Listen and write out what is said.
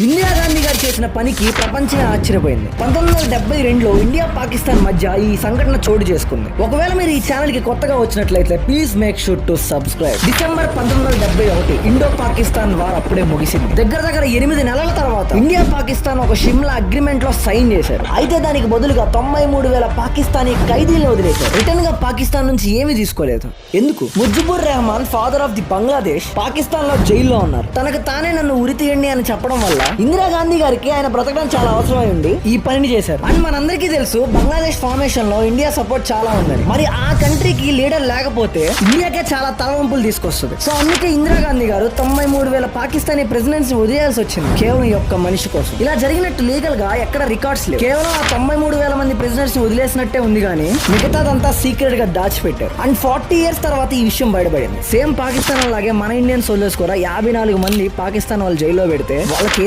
ఇందిరా గాంధీ గారు చేసిన పనికి ప్రపంచమే ఆశ్చర్యపోయింది. 1972లో ఇండియా పాకిస్తాన్ మధ్య ఈ సంఘటన చోటు చేసుకుంది. ఒకవేళ మీరు ఈ ఛానల్ కి కొత్తగా వచ్చినట్లయితే please make sure to subscribe. December 1971 Indo Pakistan war అప్పుడే ముగిసింది. దగ్గర 8 నెలల తర్వాత ఇండియా పాకిస్తాన్ ఒక షిమ్లా అగ్రిమెంట్ లో సైన్ చేశారు. అయితే దానికి బదులుగా 93,000 పాకిస్తానీ ఖైదీలను వదిలేశారు. రిటర్న్ గా పాకిస్తాన్ నుంచి ఏమీ తీసుకోలేదు. ఎందుకు? Mujibur Rahman father of the Bangladesh Pakistan లో జైల్లో ఉన్నారు. తనకు తానే నన్ను ఉరి తీయండి అని చెప్పడం వల్ల ఇందిరా గాంధీ గారికి ఆయన బ్రతకడం చాలా అవసరమై ఉంది ఈ పనిని చేశారు. అండ్ మనందరికీ తెలుసు బంగ్లాదేశ్ ఫార్మేషన్ లో ఇండియా సపోర్ట్ చాలా ఉందని. మరి ఆ కంట్రీకి లీడర్ లేకపోతే ఇండియాకే చాలా తలవంపులు తీసుకొస్తుంది. సో అందుకే ఇందిరా గాంధీ గారు 93,000 పాకిస్తానీ ప్రెసిడెంట్స్ వదిలేయాల్సి వచ్చింది కేవలం ఈ ఒక్క మనిషి కోసం. ఇలా జరిగినట్టు లీగల్ గా ఎక్కడ రికార్డ్స్ లేవు. కేవలం ఆ 93,000 మంది ప్రెసిడెంట్స్ వదిలేసినట్టే ఉంది కానీ మిగతాదంతా సీక్రెట్ గా దాచిపెట్టారు. అండ్ 40 years తర్వాత ఈ విషయం బయటపడింది. సేమ్ పాకిస్తాన్ లాగే మన ఇండియన్స్ వదిలేసుకోరా 54 మంది పాకిస్తాన్ వాళ్ళు జైల్లో పెడితే వాళ్ళకి